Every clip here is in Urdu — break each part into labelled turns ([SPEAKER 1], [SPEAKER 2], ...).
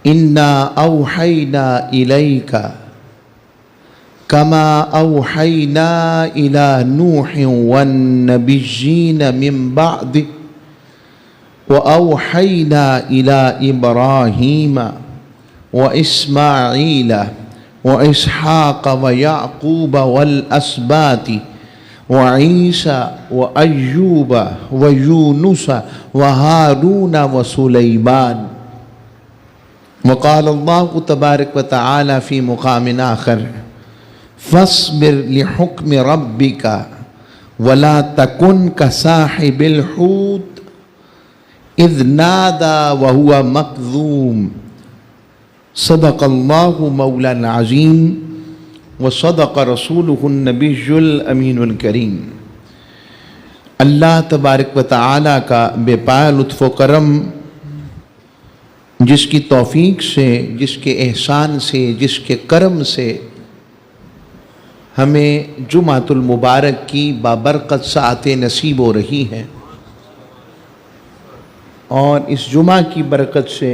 [SPEAKER 1] انا اوحینا الیک کما اوحینا الی نوح والنبیین من بعد واوحینا الی ابراہیم واسماعیل واسحاق ویعقوب والاسباط وعیسیٰ وایوب ویونس وہارون وسلیمان. وقال اللہ تبارک وتعالی فی مقام آخر فاصبر لحکم ربک ولا تکن کصاحب الحوت اذ نادى وهو مکظوم. صدق اللہ مولانا العظیم وصدق رسولہ النبی الامین الکریم. اللہ تبارک و تعالی کا بے پایہ لطف و کرم، جس کی توفیق سے، جس کے احسان سے، جس کے کرم سے ہمیں جمعۃ المبارک کی بابرکت ساعتیں نصیب ہو رہی ہیں، اور اس جمعہ کی برکت سے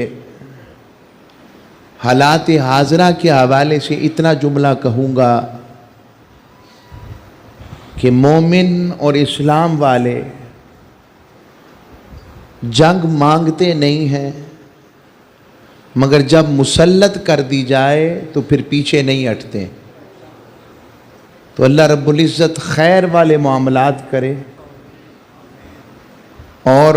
[SPEAKER 1] حالات حاضرہ کے حوالے سے اتنا جملہ کہوں گا کہ مومن اور اسلام والے جنگ مانگتے نہیں ہیں، مگر جب مسلط کر دی جائے تو پھر پیچھے نہیں ہٹتے. تو اللہ رب العزت خیر والے معاملات کرے اور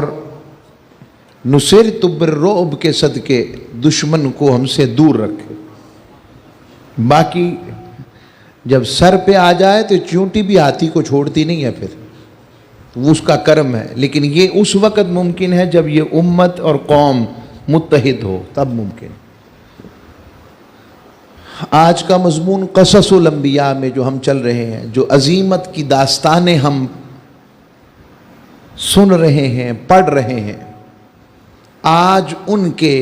[SPEAKER 1] نصرت بالرعب کے صدقے دشمن کو ہم سے دور رکھے. باقی جب سر پہ آ جائے تو چونٹی بھی ہاتھی کو چھوڑتی نہیں ہے، پھر وہ اس کا کرم ہے. لیکن یہ اس وقت ممکن ہے جب یہ امت اور قوم متحد ہو، تب ممکن. آج کا مضمون قصص الانبیاء میں جو ہم چل رہے ہیں، جو عظیمت کی داستانیں ہم سن رہے ہیں، پڑھ رہے ہیں، آج ان کے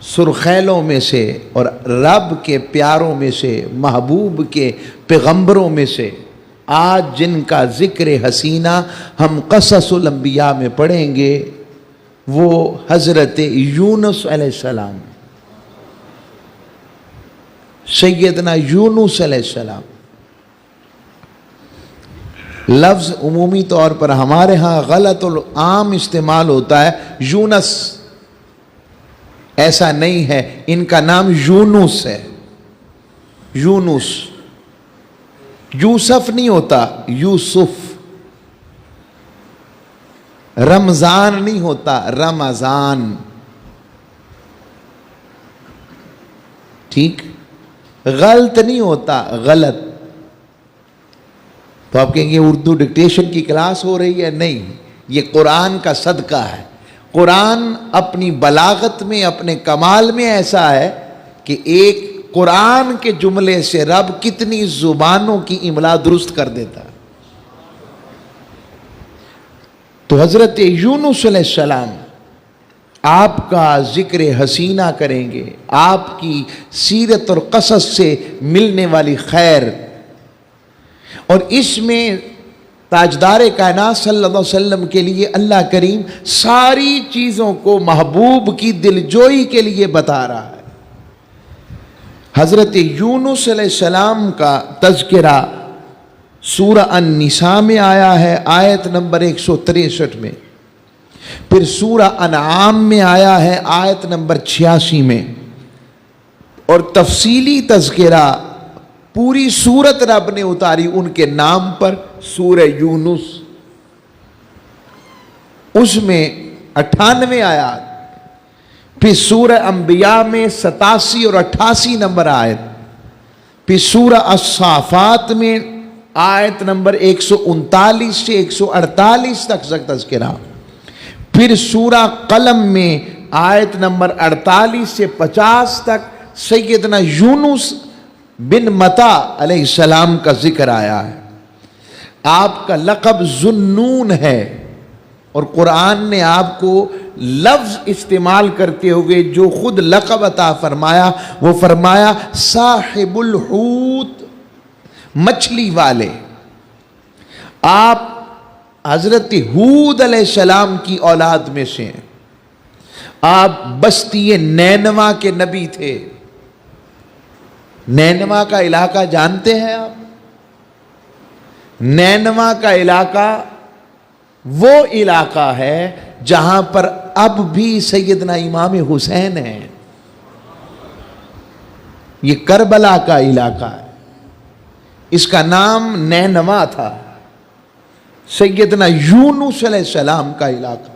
[SPEAKER 1] سرخیلوں میں سے اور رب کے پیاروں میں سے، محبوب کے پیغمبروں میں سے، آج جن کا ذکر حسینہ ہم قصص الانبیاء میں پڑھیں گے، وہ حضرت یونس علیہ السلام، سیدنا یونس علیہ السلام. لفظ عمومی طور پر ہمارے ہاں غلط اور عام استعمال ہوتا ہے یونس، ایسا نہیں ہے. ان کا نام یونس ہے. یونس، یوسف نہیں ہوتا، یوسف. رمضان نہیں ہوتا، رمضان. ٹھیک؟ غلط نہیں ہوتا، غلط. تو آپ کہیں گے اردو ڈکٹیشن کی کلاس ہو رہی ہے؟ نہیں، یہ قرآن کا صدقہ ہے. قرآن اپنی بلاغت میں، اپنے کمال میں ایسا ہے کہ ایک قرآن کے جملے سے رب کتنی زبانوں کی املا درست کر دیتا ہے. تو حضرت یونس علیہ السلام آپ کا ذکر حسینہ کریں گے، آپ کی سیرت اور قصص سے ملنے والی خیر، اور اس میں تاجدار کائنات صلی اللہ علیہ وسلم کے لیے اللہ کریم ساری چیزوں کو محبوب کی دلجوئی کے لیے بتا رہا ہے. حضرت یونس علیہ السلام کا تذکرہ سورہ النساء میں آیا ہے، آیت نمبر 163 میں. پھر سورہ انعام میں آیا ہے، آیت نمبر 86 میں. اور تفصیلی تذکرہ پوری سورت رب نے اتاری ان کے نام پر، سورہ یونس. اس میں 98 آیات. پھر سورہ انبیاء میں 87 اور 88 نمبر آیت. پھر سورہ الصافات میں آیت نمبر 139 سے 148 تک تذکرہ. پھر سورہ قلم میں آیت نمبر 48 سے 50 تک سیدنا یونس بن متا علیہ السلام کا ذکر آیا ہے. آپ کا لقب ذُو-النُّون ہے، اور قرآن نے آپ کو لفظ استعمال کرتے ہوئے جو خود لقب عطا فرمایا، وہ فرمایا صاحب الحوت، مچھلی والے. آپ حضرت ہود علیہ السلام کی اولاد میں سے ہیں. آپ بستی نینوا کے نبی تھے۔ نینوا کا علاقہ جانتے ہیں آپ؟ نینوا کا علاقہ وہ علاقہ ہے جہاں پر اب بھی سیدنا امام حسین ہیں۔ یہ کربلا کا علاقہ ہے، اس کا نام نینوا تھا، سیدنا یونس علیہ السلام کا علاقہ۔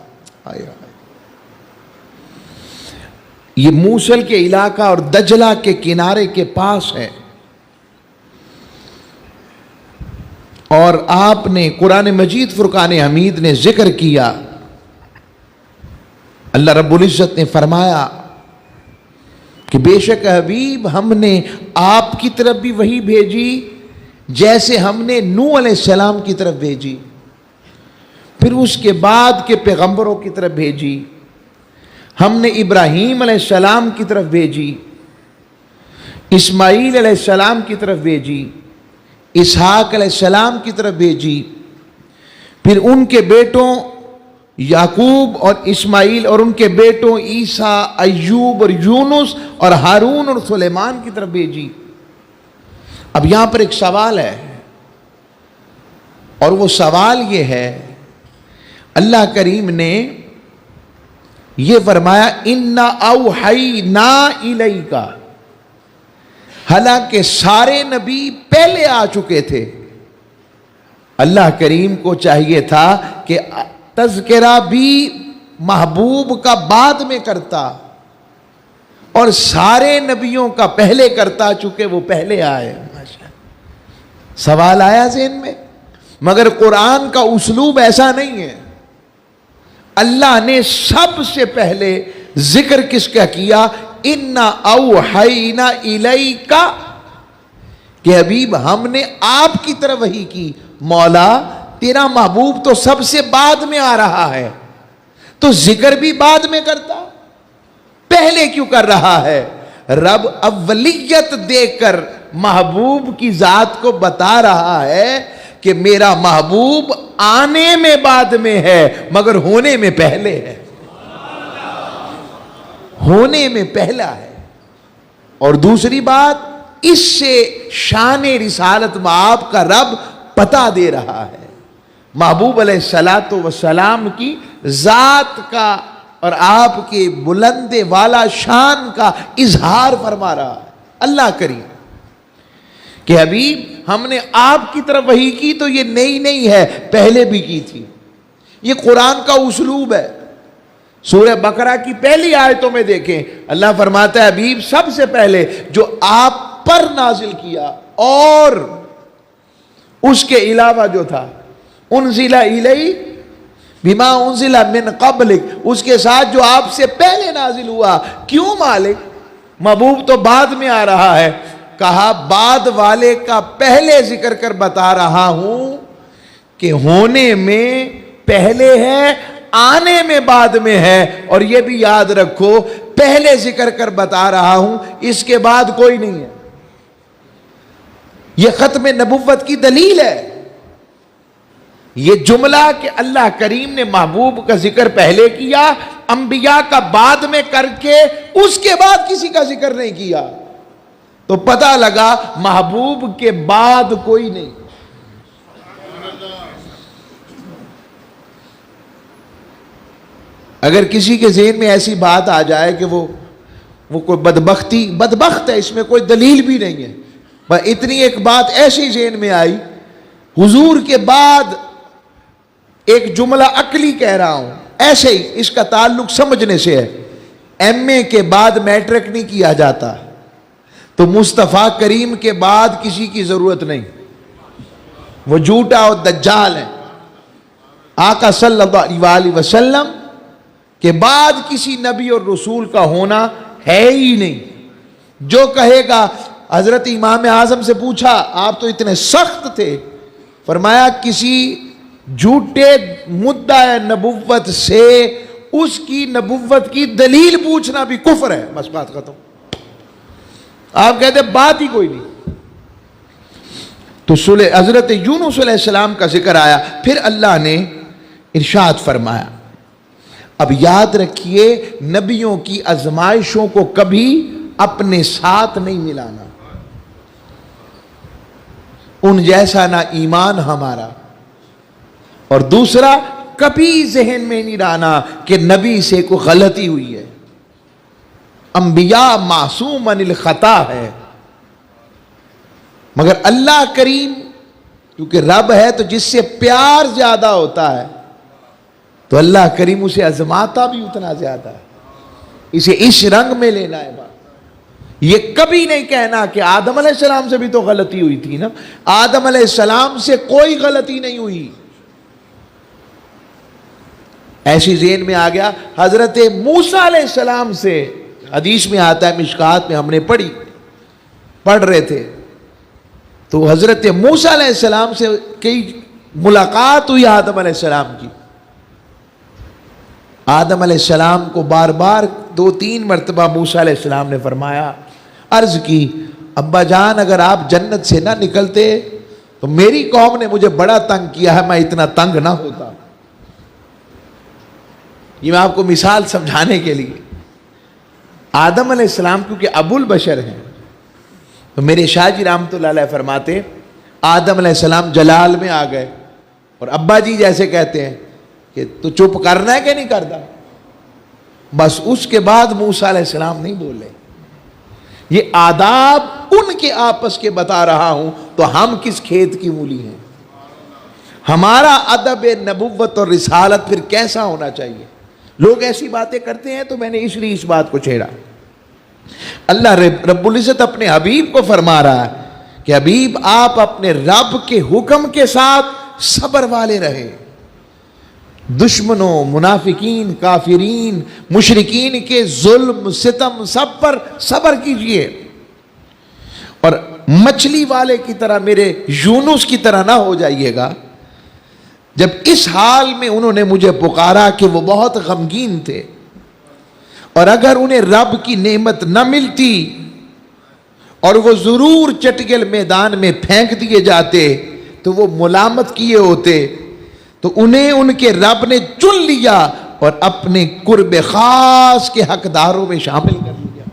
[SPEAKER 1] یہ موصل کے علاقہ اور دجلہ کے کنارے کے پاس ہے۔ اور آپ نے قرآن مجید فرقان حمید نے ذکر کیا، اللہ رب العزت نے فرمایا کہ بے شک حبیب ہم نے آپ کی طرف بھی وحی بھیجی جیسے ہم نے نوح علیہ السلام کی طرف بھیجی، پھر اس کے بعد کے پیغمبروں کی طرف بھیجی، ہم نے ابراہیم علیہ السلام کی طرف بھیجی، اسماعیل علیہ السلام کی طرف بھیجی، اسحاق علیہ السلام کی طرف بھیجی، پھر ان کے بیٹوں یعقوب اور اسماعیل اور ان کے بیٹوں عیسیٰ، ایوب اور یونس اور ہارون اور سلیمان کی طرف بھیجی۔ اب یہاں پر ایک سوال ہے، اور وہ سوال یہ ہے، اللہ کریم نے یہ فرمایا اِنَّا أَوْحَيْنَا إِلَيْكَ، حالانکہ سارے نبی پہلے آ چکے تھے۔ اللہ کریم کو چاہیے تھا کہ تذکرہ بھی محبوب کا بعد میں کرتا، اور سارے نبیوں کا پہلے کرتا، چونکہ وہ پہلے آئے۔ سوال آیا ذہن میں، مگر قرآن کا اسلوب ایسا نہیں ہے۔ اللہ نے سب سے پہلے ذکر کس کا کیا؟ اِنَّا أَوْحَيْنَا إِلَيْكَ، کہ حبیب ہم نے آپ کی طرف وحی کی۔ مولا تیرا محبوب تو سب سے بعد میں آ رہا ہے، تو ذکر بھی بعد میں کرتا، پہلے کیوں کر رہا ہے؟ رب اولیت دے کر محبوب کی ذات کو بتا رہا ہے کہ میرا محبوب آنے میں بعد میں ہے مگر ہونے میں پہلے ہے، ہونے میں پہلا ہے۔ اور دوسری بات، اس سے شان رسالت آپ کا رب پتا دے رہا ہے، محبوب علیہ السلام کی ذات کا اور آپ کے بلند والا شان کا اظہار فرما رہا ہے اللہ کریم، کہ حبیب ہم نے آپ کی طرف وحی کی تو یہ نئی نہیں ہے، پہلے بھی کی تھی۔ یہ قرآن کا اسلوب ہے۔ سورہ بقرہ کی پہلی آیتوں میں دیکھیں، اللہ فرماتا ہے حبیب سب سے پہلے جو آپ پر نازل کیا اور اس کے علاوہ جو تھا، انزل الیک بما انزل من قبلک، اس کے ساتھ جو آپ سے پہلے نازل ہوا۔ کیوں مالک؟ محبوب تو بعد میں آ رہا ہے، کہا بعد والے کا پہلے ذکر کر بتا رہا ہوں کہ ہونے میں پہلے ہے، آنے میں بعد میں ہے، اور یہ بھی یاد رکھو پہلے ذکر کر بتا رہا ہوں، اس کے بعد کوئی نہیں ہے۔ یہ ختم نبوت کی دلیل ہے، یہ جملہ کہ اللہ کریم نے محبوب کا ذکر پہلے کیا، انبیاء کا بعد میں کر کے اس کے بعد کسی کا ذکر نہیں کیا، تو پتہ لگا محبوب کے بعد کوئی نہیں۔ اگر کسی کے ذہن میں ایسی بات آ جائے کہ وہ کوئی بدبخت ہے، اس میں کوئی دلیل بھی نہیں ہے، بس اتنی ایک بات ایسی ذہن میں آئی، حضور کے بعد ایک جملہ عقلی کہہ رہا ہوں، ایسے ہی اس کا تعلق سمجھنے سے ہے۔ ایم اے کے بعد میٹرک نہیں کیا جاتا، تو مصطفیٰ کریم کے بعد کسی کی ضرورت نہیں، وہ جھوٹا اور دجال ہے۔ آقا صلی اللہ علیہ وسلم کے بعد کسی نبی اور رسول کا ہونا ہے ہی نہیں۔ جو کہے گا، حضرت امام اعظم سے پوچھا آپ تو اتنے سخت تھے، فرمایا کسی جھوٹے مدعی نبوت سے اس کی نبوت کی دلیل پوچھنا بھی کفر ہے، بس بات ختم۔ آپ کہتے بات ہی کوئی نہیں۔ تو حضرت یونس علیہ السلام کا ذکر آیا، پھر اللہ نے ارشاد فرمایا اب یاد رکھیے نبیوں کی آزمائشوں کو کبھی اپنے ساتھ نہیں ملانا، ان جیسا نہ ایمان ہمارا، اور دوسرا کبھی ذہن میں نہیں لانا کہ نبی سے کوئی غلطی ہوئی ہے۔ انبیاء معصوم عن الخطا ہے، مگر اللہ کریم کیونکہ رب ہے تو جس سے پیار زیادہ ہوتا ہے تو اللہ کریم اسے آزماتا بھی اتنا زیادہ ہے، اسے اس رنگ میں لینا ہے بات۔ یہ کبھی نہیں کہنا کہ آدم علیہ السلام سے بھی تو غلطی ہوئی تھی نا، آدم علیہ السلام سے کوئی غلطی نہیں ہوئی، ایسی ذہن میں آ گیا۔ حضرت موسیٰ علیہ السلام سے حدیث میں آتا ہے، مشکات میں ہم نے پڑھ رہے تھے، تو حضرت موسیٰ علیہ السلام سے کئی ملاقات ہوئی آدم علیہ السلام کی۔ آدم علیہ السلام کو بار بار 2-3 مرتبہ موسیٰ علیہ السلام نے فرمایا، عرض کی، ابا جان اگر آپ جنت سے نہ نکلتے تو میری قوم نے مجھے بڑا تنگ کیا ہے، میں اتنا تنگ نہ ہوتا۔ یہ میں آپ کو مثال سمجھانے کے لیے، آدم علیہ السلام کیونکہ ابو البشر ہیں تو میرے شاہ جی رحمۃ اللہ علیہ فرماتے آدم علیہ السلام جلال میں آ گئے اور ابا جی جیسے کہتے ہیں کہ تو چپ کرنا ہے کہ نہیں کرتا، بس اس کے بعد موسیٰ علیہ السلام نہیں بولے۔ یہ آداب ان کے آپس کے بتا رہا ہوں، تو ہم کس کھیت کی مولی ہیں؟ ہمارا ادب نبوت اور رسالت پھر کیسا ہونا چاہیے؟ لوگ ایسی باتیں کرتے ہیں، تو میں نے اس لیے اس بات کو چھیڑا۔ اللہ رب العزت اپنے حبیب کو فرما رہا ہے کہ حبیب آپ اپنے رب کے حکم کے ساتھ صبر والے رہے، دشمنوں، منافقین، کافرین، مشرکین کے ظلم ستم سب پر صبر کیجئے، اور مچھلی والے کی طرح، میرے یونس کی طرح نہ ہو جائیے گا۔ جب اس حال میں انہوں نے مجھے پکارا کہ وہ بہت غمگین تھے، اور اگر انہیں رب کی نعمت نہ ملتی اور وہ ضرور چٹگل میدان میں پھینک دیے جاتے تو وہ ملامت کیے ہوتے، تو انہیں ان کے رب نے چن لیا اور اپنے قرب خاص کے حقداروں میں شامل کر لیا،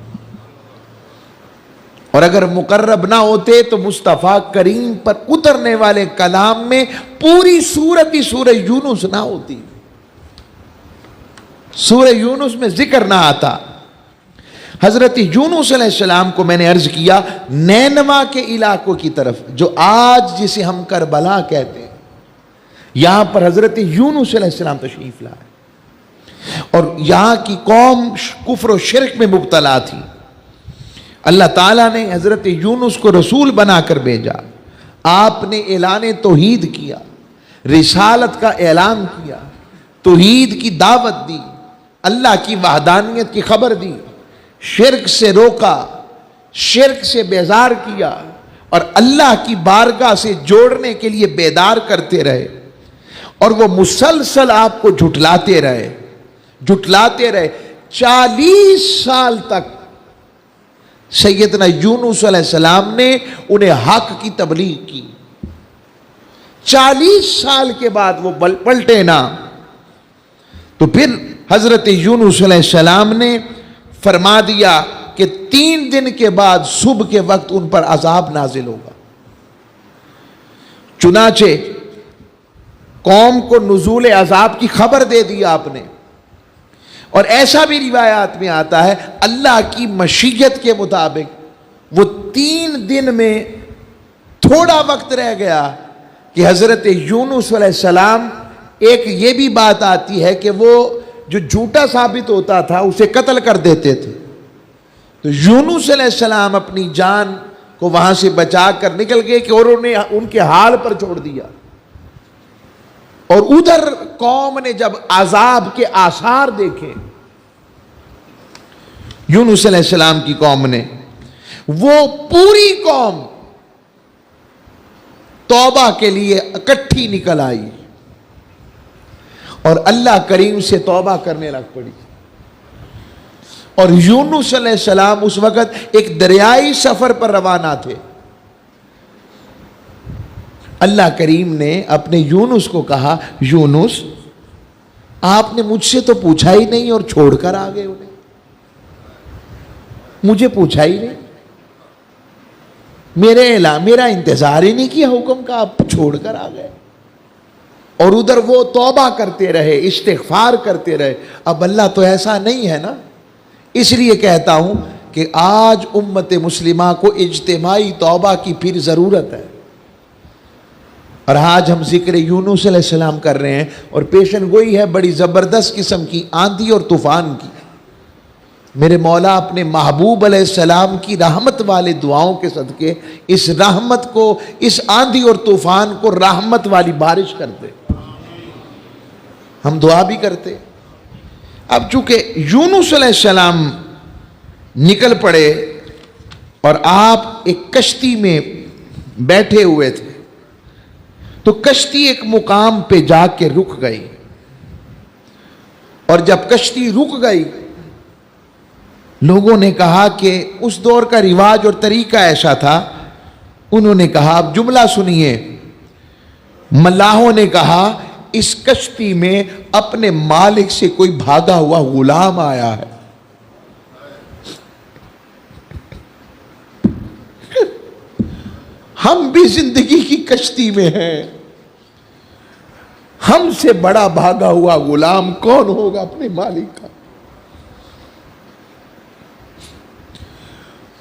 [SPEAKER 1] اور اگر مقرب نہ ہوتے تو مصطفیٰ کریم پر اترنے والے کلام میں پوری سورت ہی سورہ یونس نہ ہوتی، سورہ یونس میں ذکر نہ آتا۔ حضرت یونس علیہ السلام کو میں نے عرض کیا نینوا کے علاقوں کی طرف، جو آج جسے ہم کربلا کہتے ہیں، یہاں پر حضرت یونس علیہ السلام تشریف لائے، اور یہاں کی قوم کفر و شرک میں مبتلا تھی۔ اللہ تعالیٰ نے حضرت یونس کو رسول بنا کر بھیجا، آپ نے اعلان توحید کیا، رسالت کا اعلان کیا، توحید کی دعوت دی، اللہ کی وحدانیت کی خبر دی، شرک سے روکا، شرک سے بیزار کیا، اور اللہ کی بارگاہ سے جوڑنے کے لیے بیدار کرتے رہے، اور وہ مسلسل آپ کو جھٹلاتے رہے 40 سال تک سیدنا یونس علیہ السلام نے انہیں حق کی تبلیغ کی۔ 40 سال کے بعد وہ پلٹے نہ، تو پھر حضرت یونس علیہ السلام نے فرما دیا کہ 3 دن کے بعد صبح کے وقت ان پر عذاب نازل ہوگا۔ چنانچہ قوم کو نزول عذاب کی خبر دے دی آپ نے، اور ایسا بھی روایات میں آتا ہے اللہ کی مشیت کے مطابق وہ 3 دن میں تھوڑا وقت رہ گیا کہ حضرت یونس علیہ السلام، ایک یہ بھی بات آتی ہے کہ وہ جو جھوٹا ثابت ہوتا تھا اسے قتل کر دیتے تھے، تو یونس علیہ السلام اپنی جان کو وہاں سے بچا کر نکل گئے کہ اور انہیں ان کے حال پر چھوڑ دیا، اور ادھر قوم نے جب عذاب کے آثار دیکھے یونس علیہ السلام کی قوم نے، وہ پوری قوم توبہ کے لیے اکٹھی نکل آئی اور اللہ کریم سے توبہ کرنے لگ پڑی، اور یونس علیہ السلام اس وقت ایک دریائی سفر پر روانہ تھے۔ اللہ کریم نے اپنے یونس کو کہا، یونس آپ نے مجھ سے تو پوچھا ہی نہیں اور چھوڑ کر آ گئے انہیں. مجھے پوچھا ہی نہیں, میرا انتظار ہی نہیں کیا حکم کا, آپ چھوڑ کر آ گئے. اور ادھر وہ توبہ کرتے رہے, استغفار کرتے رہے. اب اللہ تو ایسا نہیں ہے نا. اس لیے کہتا ہوں کہ آج امت مسلمہ کو اجتماعی توبہ کی پھر ضرورت ہے. اور آج ہم ذکر یونس علیہ السلام کر رہے ہیں, اور پیشن گوئی ہے بڑی زبردست قسم کی آندھی اور طوفان کی. میرے مولا اپنے محبوب علیہ السلام کی رحمت والے دعاؤں کے صدقے اس رحمت کو, اس آندھی اور طوفان کو رحمت والی بارش کرتے. ہم دعا بھی کرتے. اب چونکہ یونس علیہ السلام نکل پڑے اور آپ ایک کشتی میں بیٹھے ہوئے تھے, تو کشتی ایک مقام پہ جا کے رک گئی. اور جب کشتی رک گئی, لوگوں نے کہا کہ اس دور کا رواج اور طریقہ ایسا تھا. انہوں نے کہا, اب جملہ سنیے, ملاحوں نے کہا اس کشتی میں اپنے مالک سے کوئی بھاگا ہوا غلام آیا ہے. ہم بھی زندگی کی کشتی میں ہیں. ہم سے بڑا بھاگا ہوا غلام کون ہوگا اپنے مالک کا؟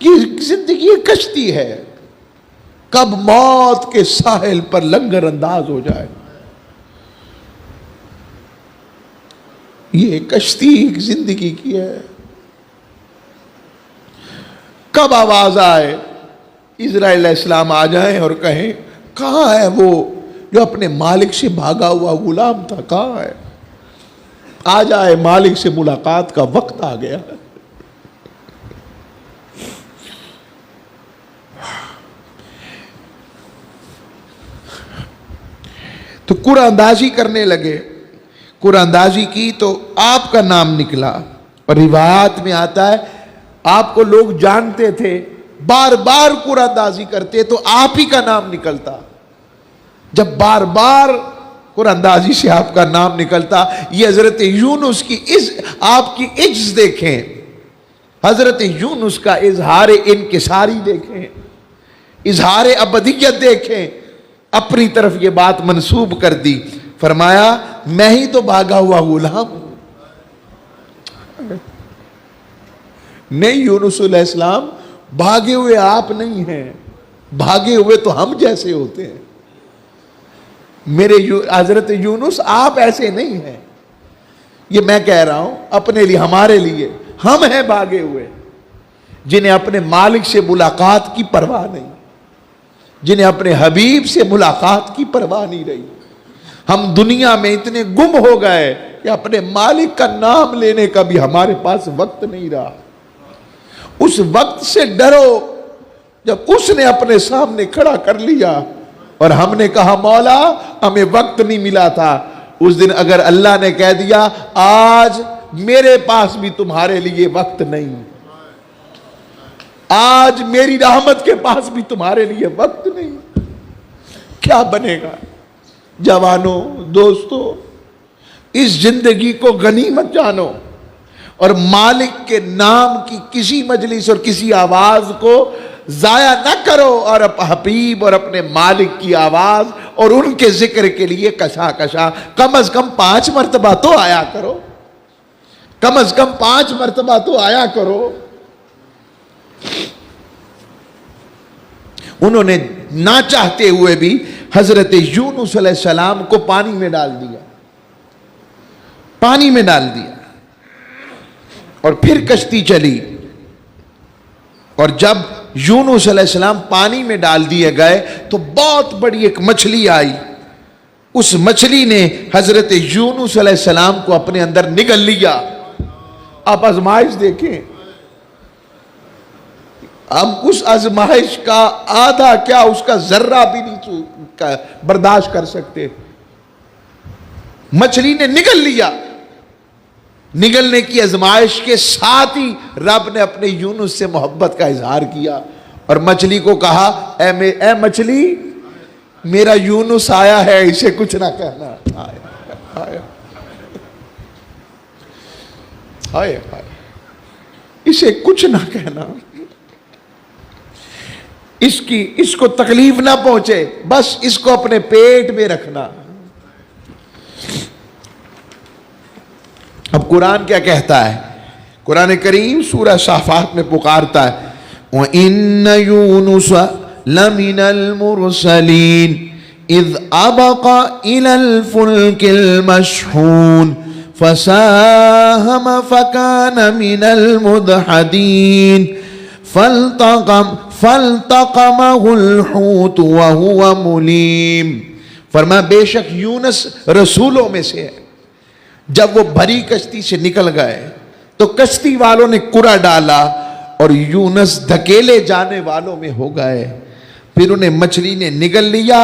[SPEAKER 1] یہ زندگی ایک کشتی ہے, کب موت کے ساحل پر لنگر انداز ہو جائے. یہ کشتی ایک زندگی کی ہے. کب آواز آئے, اسرائیل علیہ السلام آ جائیں اور کہیں کہاں ہے وہ جو اپنے مالک سے بھاگا ہوا غلام تھا, کہاں ہے؟ آ جائے, مالک سے ملاقات کا وقت آ گیا. تو قرآن اندازی کرنے لگے. قرآن اندازی کی تو آپ کا نام نکلا, اور روایات میں آتا ہے آپ کو لوگ جانتے تھے, بار بار قرآن اندازی کرتے تو آپ ہی کا نام نکلتا. جب بار بار قرآن اندازی سے آپ کا نام نکلتا, یہ حضرت یونس کی آپ کی عجز دیکھیں, حضرت یونس کا اظہار انکساری دیکھیں, اظہار ابدیت دیکھیں. اپنی طرف یہ بات منسوب کر دی, فرمایا میں ہی تو بھاگا ہوا غلام ہوں. نہیں یونس علیہ السلام, بھاگے ہوئے آپ نہیں ہیں, بھاگے ہوئے تو ہم جیسے ہوتے ہیں. میرے حضرت یونس آپ ایسے نہیں ہیں. یہ میں کہہ رہا ہوں اپنے لیے, ہمارے لیے. ہم ہیں بھاگے ہوئے, جنہیں اپنے مالک سے ملاقات کی پرواہ نہیں, جنہیں اپنے حبیب سے ملاقات کی پرواہ نہیں رہی. ہم دنیا میں اتنے گم ہو گئے کہ اپنے مالک کا نام لینے کا بھی ہمارے پاس وقت نہیں رہا. اس وقت سے ڈرو جب اس نے اپنے سامنے کھڑا کر لیا اور ہم نے کہا مولا ہمیں وقت نہیں ملا تھا. اس دن اگر اللہ نے کہہ دیا آج میرے پاس بھی تمہارے لیے وقت نہیں, آج میری رحمت کے پاس بھی تمہارے لیے وقت نہیں, کیا بنے گا؟ جوانوں, دوستوں, اس زندگی کو غنیمت جانو اور مالک کے نام کی کسی مجلس اور کسی آواز کو ضائع نہ کرو, اور حبیب اور اپنے مالک کی آواز اور ان کے ذکر کے لیے کشا کشا کم از کم 5 مرتبہ تو آیا کرو, کم از کم 5 مرتبہ تو آیا کرو. انہوں نے نہ چاہتے ہوئے بھی حضرت یونس علیہ السلام کو پانی میں ڈال دیا, پانی میں ڈال دیا, اور پھر کشتی چلی. اور جب یونس علیہ السلام پانی میں ڈال دیے گئے تو بہت بڑی ایک مچھلی آئی. اس مچھلی نے حضرت یونس علیہ السلام کو اپنے اندر نگل لیا. آپ آزمائش دیکھیں, ہم اس آزمائش کا آدھا کیا اس کا ذرہ بھی نہیں برداشت کر سکتے. مچھلی نے نگل لیا. نگلنے کی آزمائش کے ساتھ ہی رب نے اپنے یونس سے محبت کا اظہار کیا اور مچھلی کو کہا اے مچھلی میرا یونس آیا ہے, اسے کچھ نہ کہنا. آیا ہائے ہائے، اسے کچھ نہ کہنا، اس کو تکلیف نہ پہنچے، بس اس کو اپنے پیٹ میں رکھنا۔ اب قرآن کیا کہتا ہے؟ قرآن کریم سورہ صافات میں پکارتا ہے وَإِنَّ يُونُسَ لَمِنَ الْمُرْسَلِينَ اذ ابق الى الفلك المشحون فساهم فكان من المدحضين فالتقمه الحوت وهو مليم۔ فرمایا بے شک یونس رسولوں میں سے ہے، جب وہ بھری کشتی سے نکل گئے تو کشتی والوں نے کرا ڈالا اور یونس دھکیلے جانے والوں میں ہو گئے، پھر انہیں مچھلی نے نگل لیا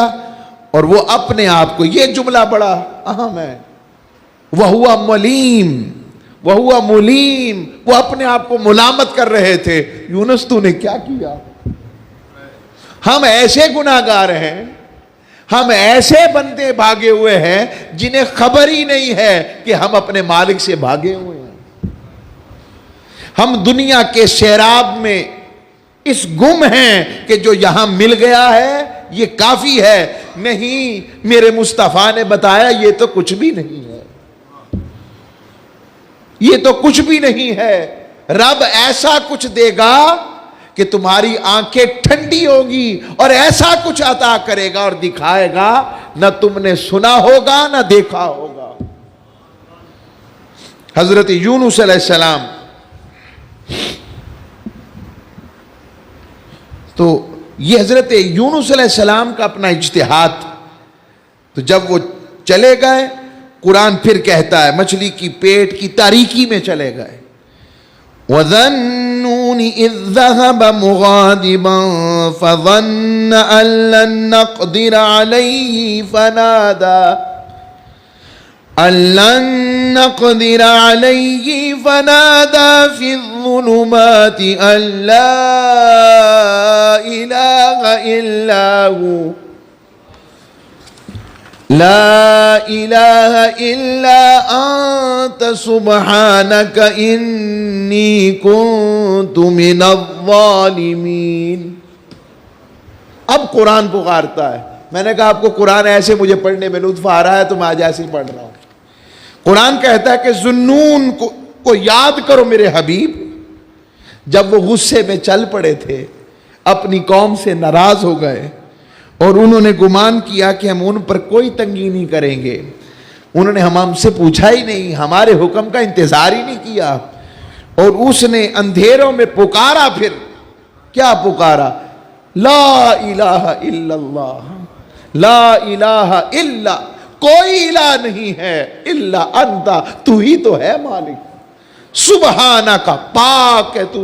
[SPEAKER 1] اور وہ اپنے آپ کو، یہ جملہ بڑا اہم ہے، وَهُوَ مُلِيمٌ وَهُوَ مُلِيمٌ، وہ اپنے آپ کو ملامت کر رہے تھے، یونس تو نے کیا کیا؟ ہم ایسے گناہگار ہیں، ہم ایسے بندے بھاگے ہوئے ہیں جنہیں خبر ہی نہیں ہے کہ ہم اپنے مالک سے بھاگے ہوئے ہیں۔ ہم دنیا کے سیراب میں اس گم ہیں کہ جو یہاں مل گیا ہے یہ کافی ہے، نہیں، میرے مصطفیٰ نے بتایا یہ تو کچھ بھی نہیں ہے، یہ تو کچھ بھی نہیں ہے۔ رب ایسا کچھ دے گا کہ تمہاری آنکھیں ٹھنڈی ہوگی اور ایسا کچھ عطا کرے گا اور دکھائے گا نہ تم نے سنا ہوگا نہ دیکھا ہوگا۔ حضرت یونس علیہ السلام تو یہ حضرت یونس علیہ السلام کا اپنا اجتہاد، تو جب وہ چلے گئے، قرآن پھر کہتا ہے مچھلی کی پیٹ کی تاریکی میں چلے گئے، وَذَنُّونِ إِذْ ذَهَبَ مُغَاضِبًا فَظَنَّ أَن لَّن نَّقْدِرَ عَلَيْهِ فَنَادَى فِي الظُّلُمَاتِ أَن لَّا إِلَٰهَ إِلَّا أَنتَ سُبْحَانَكَ إِنِّي كُنتُ مِنَ الظَّالِمِينَ۔ اب قرآن پکارتا ہے، میں نے کہا آپ کو قرآن ایسے مجھے پڑھنے میں لطف آ رہا ہے تو میں آج ایسے ہی پڑھ رہا ہوں۔ قرآن کہتا ہے کہ ذُنُّون کو یاد کرو میرے حبیب، جب وہ غصے میں چل پڑے تھے، اپنی قوم سے ناراض ہو گئے اور انہوں نے گمان کیا کہ ہم ان پر کوئی تنگی نہیں کریں گے، انہوں نے ہم سے پوچھا ہی نہیں، ہمارے حکم کا انتظار ہی نہیں کیا، اور اس نے اندھیروں میں پکارا، پھر کیا پکارا؟ لا الہ الا اللہ، لا الہ الا، کوئی الہ نہیں ہے، الا انت، تو ہی تو ہے مالک، سبحانک، پاک ہے تو،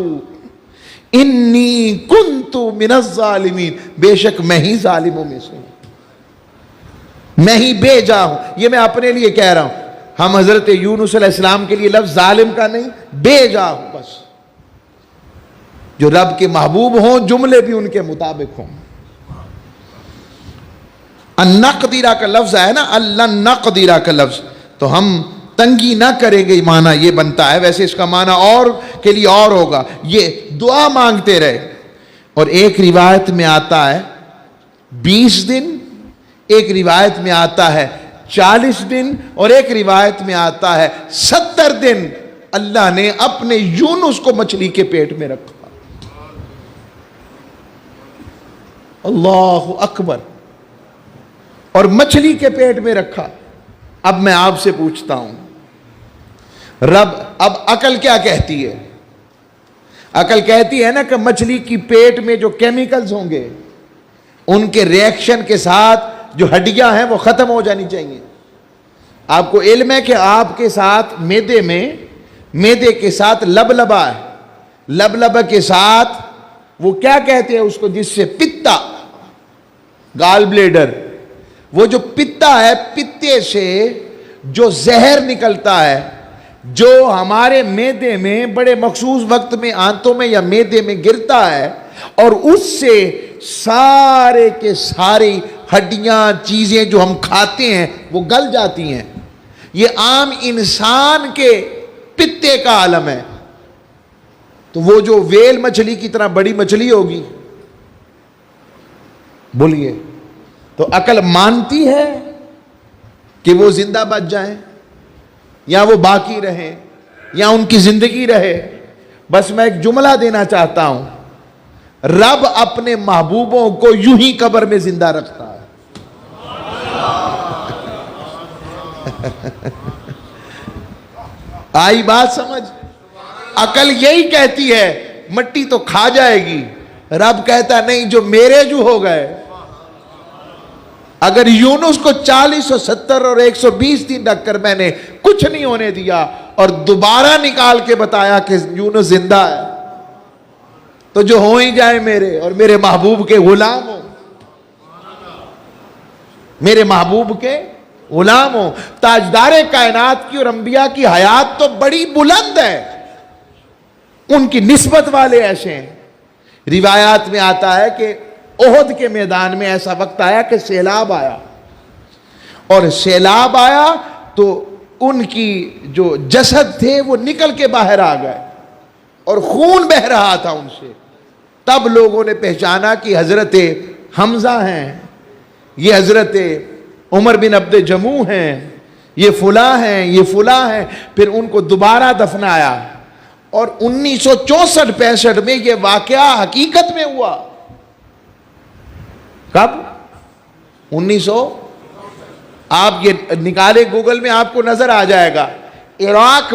[SPEAKER 1] انی کنت من الظالمین، بے شک میں ہی ظالموں میں سے ہوں، میں ہی بے جا ہوں۔ یہ میں اپنے لیے کہہ رہا ہوں، ہم حضرت یونس علیہ السلام کے لیے لفظ ظالم کا نہیں، بے جا ہوں بس، جو رب کے محبوب ہوں جملے بھی ان کے مطابق ہوں۔ النقدرہ کا لفظ ہے نا، اللہ نقدرہ کا لفظ، تو ہم تنگی نہ کریں گے، معنی یہ بنتا ہے، ویسے اس کا معنی اور کے لیے اور ہوگا، یہ دعا مانگتے رہے۔ اور ایک روایت میں آتا ہے 20 دن، ایک روایت میں آتا ہے 40 دن، اور ایک روایت میں آتا ہے 70 دن اللہ نے اپنے یونس کو مچھلی کے پیٹ میں رکھا۔ اللہ اکبر، اور مچھلی کے پیٹ میں رکھا۔ اب میں آپ سے پوچھتا ہوں، رب، اب عقل کیا کہتی ہے؟ عقل کہتی ہے نا کہ مچھلی کی پیٹ میں جو کیمیکلز ہوں گے ان کے ریئیکشن کے ساتھ جو ہڈیاں ہیں وہ ختم ہو جانی چاہیے۔ آپ کو علم ہے کہ آپ کے ساتھ معدے کے ساتھ لبلبا ہے، لبلبا کے ساتھ وہ کیا کہتے ہیں اس کو، جس سے پتا، گال بلیڈر، وہ جو پتا ہے، پتے سے جو زہر نکلتا ہے جو ہمارے معدے میں بڑے مخصوص وقت میں آنتوں میں یا معدے میں گرتا ہے، اور اس سے سارے کے ساری ہڈیاں، چیزیں جو ہم کھاتے ہیں وہ گل جاتی ہیں۔ یہ عام انسان کے پتے کا عالم ہے. تو وہ جو ویل مچھلی کی طرح بڑی مچھلی ہوگی، بولیے، تو عقل مانتی ہے کہ وہ زندہ بچ جائیں یا وہ باقی رہیں یا ان کی زندگی رہے؟ بس میں ایک جملہ دینا چاہتا ہوں، رب اپنے محبوبوں کو یوں ہی قبر میں زندہ رکھتا ہے. آئی بات سمجھ؟ عقل یہی کہتی ہے مٹی تو کھا جائے گی، رب کہتا نہیں، جو میرے جو ہو گئے. اگر یونس کو 40 اور 70 اور 120 دن رکھ کر میں نے کچھ نہیں ہونے دیا اور دوبارہ نکال کے بتایا کہ یونس زندہ ہے، تو جو ہو ہی جائے میرے اور میرے محبوب کے غلام ہو، میرے محبوب کے غلام ہو. تاجدار کائنات کی اور انبیاء کی حیات تو بڑی بلند ہے، ان کی نسبت والے ایسے ہیں. روایات میں آتا ہے کہ احد کے میدان میں ایسا وقت آیا کہ سیلاب آیا، اور سیلاب آیا تو ان کی جو جسد تھے وہ نکل کے باہر آ گئے اور خون بہ رہا تھا ان سے. تب لوگوں نے پہچانا کہ حضرت حمزہ ہیں، یہ حضرت عمر بن عبد جموع ہیں، یہ فلاں ہیں، یہ فلاں ہیں. پھر ان کو دوبارہ دفنایا، اور 1964-65 میں یہ واقعہ حقیقت میں ہوا. کب؟ 1900، آپ یہ نکالے گوگل میں آپ کو نظر آ جائے گا. عراق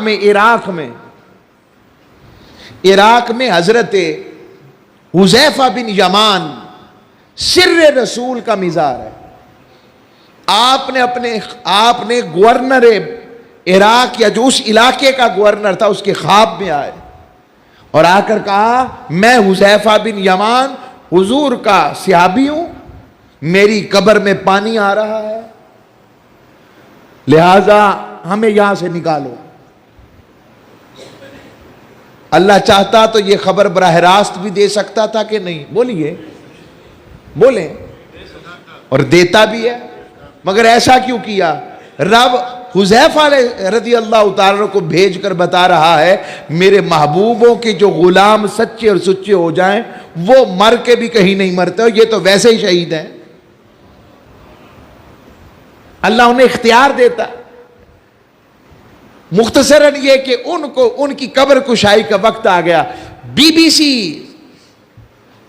[SPEAKER 1] میں حضرت حذیفہ بن یمان سر رسول کا مزار ہے. آپ نے گورنر عراق یا جو اس علاقے کا گورنر تھا اس کے خواب میں آئے اور آ کر کہا میں حذیفہ بن یمان حضور کا صحابی ہوں، میری قبر میں پانی آ رہا ہے، لہذا ہمیں یہاں سے نکالو. اللہ چاہتا تو یہ خبر براہ راست بھی دے سکتا تھا کہ نہیں؟ بولیے، بولیں. اور دیتا بھی ہے، مگر ایسا کیوں کیا؟ رب حذیفہ رضی اللہ تعالیٰ کو بھیج کر بتا رہا ہے میرے محبوبوں کے جو غلام سچے اور سچے ہو جائیں وہ مر کے بھی کہیں نہیں مرتے، یہ تو ویسے ہی شہید ہیں. اللہ انہیں اختیار دیتا. مختصراً یہ کہ ان کی قبر کشائی کا وقت آ گیا. BBC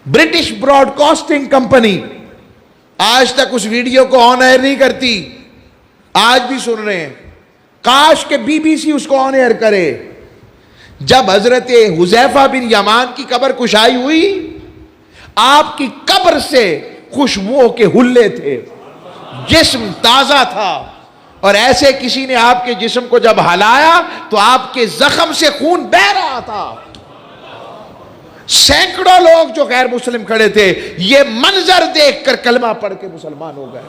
[SPEAKER 1] British broadcasting company آج تک اس ویڈیو کو آن ایئر نہیں کرتی، آج بھی سن رہے ہیں. کاش کہ BBC اس کو آن ایئر کرے. جب حضرت حذیفہ بن یمان کی قبر کشائی ہوئی، آپ کی قبر سے خوشبو کے حلے تھے، جسم تازہ تھا، اور ایسے کسی نے آپ کے جسم کو جب ہلایا تو آپ کے زخم سے خون بہ رہا تھا. سینکڑوں لوگ جو غیر مسلم کھڑے تھے یہ منظر دیکھ کر کلمہ پڑھ کے مسلمان ہو گئے.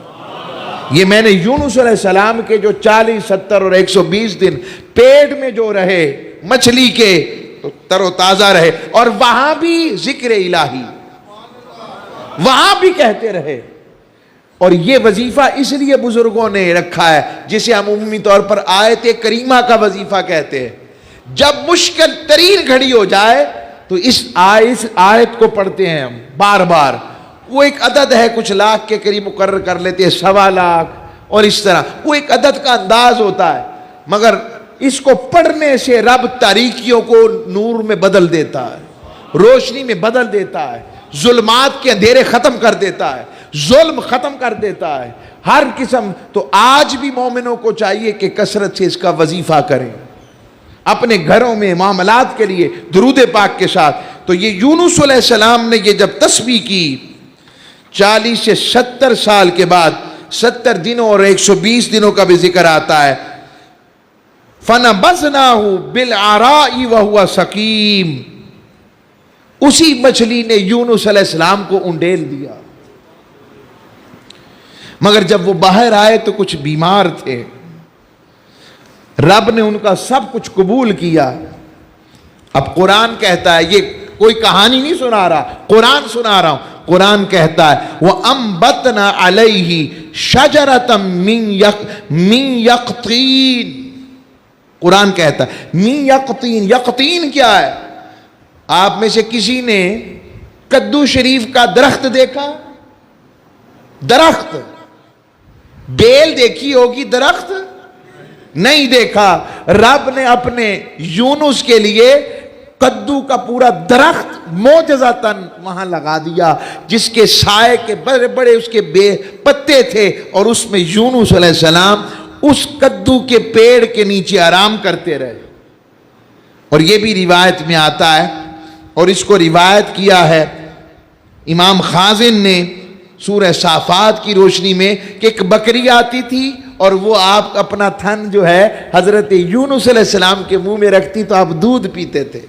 [SPEAKER 1] یہ میں نے یونس علیہ السلام کے جو 40، 70 اور 120 دن پیٹ میں جو رہے مچھلی کے، تو تر و تازہ رہے، اور وہاں بھی ذکر الہی، وہاں بھی کہتے رہے. اور یہ وظیفہ اس لیے بزرگوں نے رکھا ہے جسے ہم عمومی طور پر آیت کریمہ کا وظیفہ کہتے ہیں. جب مشکل ترین گھڑی ہو جائے تو اس آیت کو پڑھتے ہیں ہم بار بار. وہ ایک عدد ہے، کچھ لاکھ کے قریب مقرر کر لیتے ہیں، 1.25 لاکھ، اور اس طرح وہ ایک عدد کا انداز ہوتا ہے. مگر اس کو پڑھنے سے رب تاریکیوں کو نور میں بدل دیتا ہے، روشنی میں بدل دیتا ہے، ظلمات کے اندھیرے ختم کر دیتا ہے، ظلم ختم کر دیتا ہے، ہر قسم. تو آج بھی مومنوں کو چاہیے کہ کثرت سے اس کا وظیفہ کریں اپنے گھروں میں معاملات کے لیے درود پاک کے ساتھ. تو یہ یونس علیہ السلام نے یہ جب تسبیح کی 40 سے 70 سال کے بعد، 70 دنوں اور 120 دنوں کا بھی ذکر آتا ہے. فَنَبَذْنَاهُ بِالْعَرَاءِ وَهُوَ سَقِيمٌ، اسی مچھلی نے یونس علیہ السلام کو انڈیل دیا. مگر جب وہ باہر آئے تو کچھ بیمار تھے، رب نے ان کا سب کچھ قبول کیا. اب قرآن کہتا ہے، یہ کوئی کہانی نہیں سنا رہا، قرآن سنا رہا ہوں. قرآن کہتا ہے وَأَنبَتْنَا عَلَيْهِ شَجَرَةً مِّن يَقْطِينٍ، قرآن کہتا ہے می یقطین. یقطین کیا ہے؟ آپ میں سے کسی نے کدو شریف کا درخت دیکھا؟ درخت بیل دیکھی ہوگی، درخت نہیں دیکھا. رب نے اپنے یونس کے لیے کدو کا پورا درخت معجزتاً وہاں لگا دیا، جس کے سائے کے بڑے بڑے اس کے بے پتے تھے، اور اس میں یونس علیہ السلام اس کدو کے پیڑ کے نیچے آرام کرتے رہے. اور یہ بھی روایت میں آتا ہے، اور اس کو روایت کیا ہے امام خازن نے سورہ صافات کی روشنی میں، کہ ایک بکری آتی تھی اور وہ آپ اپنا تھن جو ہے حضرت یونس علیہ السلام کے منہ میں رکھتی تو آپ دودھ پیتے تھے.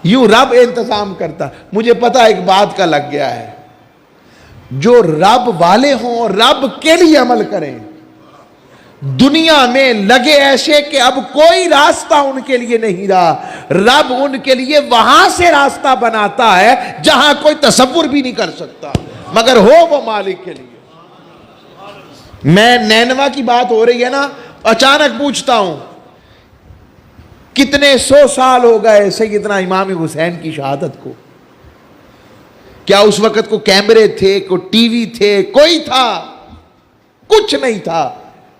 [SPEAKER 1] یوں رب انتظام کرتا. مجھے پتا ایک بات کا لگ گیا ہے، جو رب والے ہوں اور رب کے لیے عمل کریں، دنیا میں لگے ایسے کہ اب کوئی راستہ ان کے لیے نہیں رہا، رب ان کے لیے وہاں سے راستہ بناتا ہے جہاں کوئی تصور بھی نہیں کر سکتا، مگر ہو وہ مالک کے لیے. میں نینوا کی بات ہو رہی ہے نا، اچانک پوچھتا ہوں کتنے 100 سال ہو گئے سیدنا امام حسین کی شہادت کو؟ کیا اس وقت کو کیمرے تھے، کوئی ٹی وی تھے؟ کوئی تھا؟ کچھ نہیں تھا.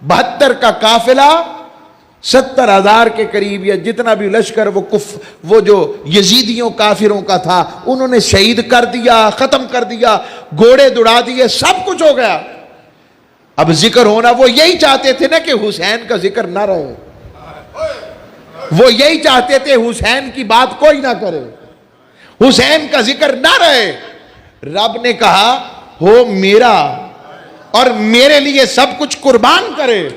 [SPEAKER 1] 72 کا قافلہ 70,000 کے قریب یا جتنا بھی لشکر وہ جو یزیدیوں کافروں کا تھا، انہوں نے شہید کر دیا، ختم کر دیا، گھوڑے دوڑا دیے، سب کچھ ہو گیا. اب ذکر ہونا، وہ یہی چاہتے تھے نا کہ حسین کا ذکر نہ رہے، وہ یہی چاہتے تھے حسین کی بات کوئی نہ کرے، حسین کا ذکر نہ رہے. رب نے کہا ہو میرا اور میرے لیے سب کچھ قربان کرے.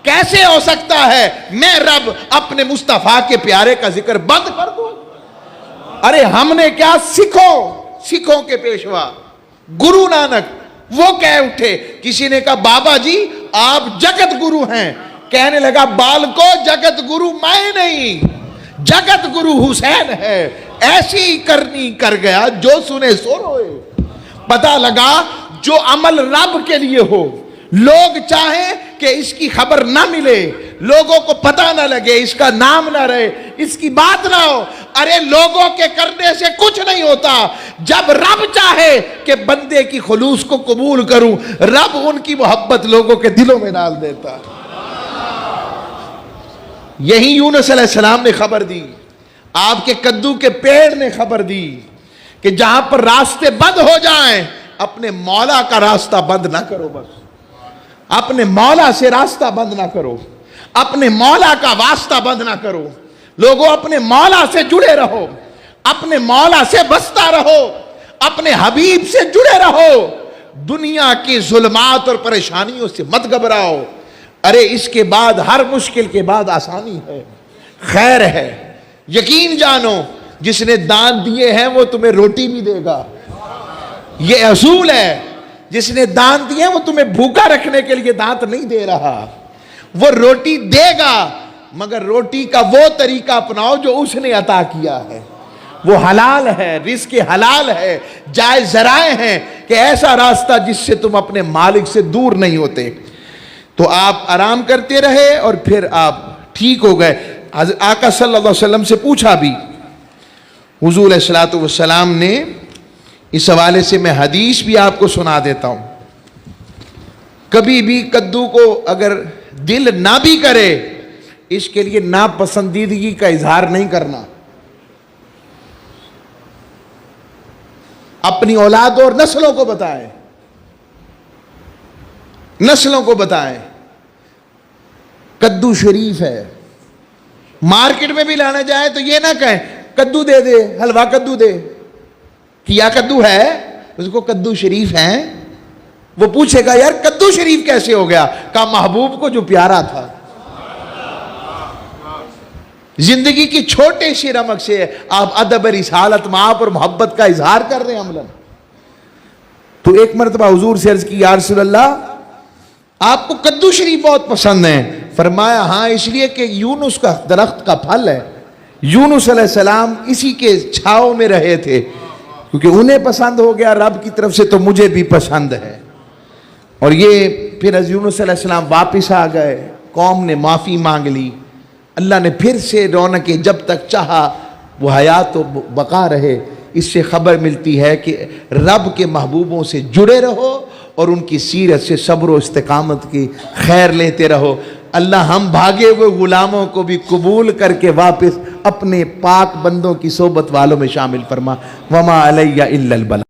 [SPEAKER 1] کیسے ہو سکتا ہے میں رب اپنے مصطفیٰ کے پیارے کا ذکر بند کر دوں؟ ارے ہم نے کیا، سکھوں کے پیشوا گرو نانک وہ کہہ اٹھے. کسی نے کہا بابا جی آپ جگت گرو ہیں. کہنے لگا بالکو جگت گرو میں نہیں، جگت گرو حسین ہے. ایسی کرنی کر گیا جو سنے سو روئے. پتہ لگا جو عمل رب کے لیے ہو، لوگ چاہیں کہ اس کی خبر نہ ملے، لوگوں کو پتہ نہ لگے، اس کا نام نہ رہے، اس کی بات نہ ہو، ارے لوگوں کے کرنے سے کچھ نہیں ہوتا. جب رب چاہے کہ بندے کی خلوص کو قبول کروں، رب ان کی محبت لوگوں کے دلوں میں ڈال دیتا. یہی یونس علیہ السلام نے خبر دی، آپ کے کدو کے پیڑ نے خبر دی کہ جہاں پر راستے بند ہو جائیں، اپنے مولا کا راستہ بند نہ کرو. بس اپنے مولا سے راستہ بند نہ کرو، اپنے مولا کا واسطہ بند نہ کرو. لوگوں اپنے مولا سے جڑے رہو، اپنے مولا سے بستا رہو، اپنے حبیب سے جڑے رہو. دنیا کی ظلمات اور پریشانیوں سے مت گھبراؤ. ارے اس کے بعد، ہر مشکل کے بعد آسانی ہے، خیر ہے. یقین جانو جس نے دان دیے ہیں وہ تمہیں روٹی بھی دے گا. یہ اصول ہے. جس نے دان دیے وہ تمہیں بھوکا رکھنے کے لیے دانت نہیں دے رہا، وہ روٹی دے گا، مگر روٹی کا وہ طریقہ اپناؤ جو اس نے عطا کیا ہے. وہ حلال ہے، رزق حلال ہے، جائز ذرائع ہیں، کہ ایسا راستہ جس سے تم اپنے مالک سے دور نہیں ہوتے. تو آپ آرام کرتے رہے اور پھر آپ ٹھیک ہو گئے. آقا صلی اللہ علیہ وسلم سے پوچھا بھی، حضور علیہ الصلوۃ والسلام نے اس حوالے سے میں حدیث بھی آپ کو سنا دیتا ہوں. کبھی بھی کدو کو اگر دل نہ بھی کرے، اس کے لیے ناپسندیدگی کا اظہار نہیں کرنا. اپنی اولاد اور نسلوں کو بتائیں، نسلوں کو بتائیں کدو شریف ہے. مارکیٹ میں بھی لانا جائے تو یہ نہ کہیں کدو دے دے، حلوہ کدو دے. کیا کدو ہے؟ اس کو کدو شریف ہے. وہ پوچھے گا یار کدو شریف کیسے ہو گیا؟ کہا محبوب کو جو پیارا تھا. زندگی کی چھوٹے سی رمق سے آپ ادب رسالت معاف اور محبت کا اظہار کر رہے ہیں عملاً. تو ایک مرتبہ حضور سے عرض کی یا رسول اللہ آپ کو کدو شریف بہت پسند ہے. فرمایا ہاں اس لیے کہ یونس کا درخت کا پھل ہے. یونس علیہ السلام اسی کے چھاؤں میں رہے تھے، کیونکہ انہیں پسند ہو گیا رب کی طرف سے تو مجھے بھی پسند ہے. اور یہ پھر یونس علیہ السلام واپس آ گئے، قوم نے معافی مانگ لی، اللہ نے پھر سے رونقیں جب تک چاہا وہ حیات و بقا رہے۔ اس سے خبر ملتی ہے کہ رب کے محبوبوں سے جڑے رہو اور ان کی سیرت سے صبر و استقامت کی خیر لیتے رہو۔ اللہ ہم بھاگے ہوئے غلاموں کو بھی قبول کر کے واپس اپنے پاک بندوں کی صحبت والوں میں شامل فرما۔ وما علیہ الا البلاغ۔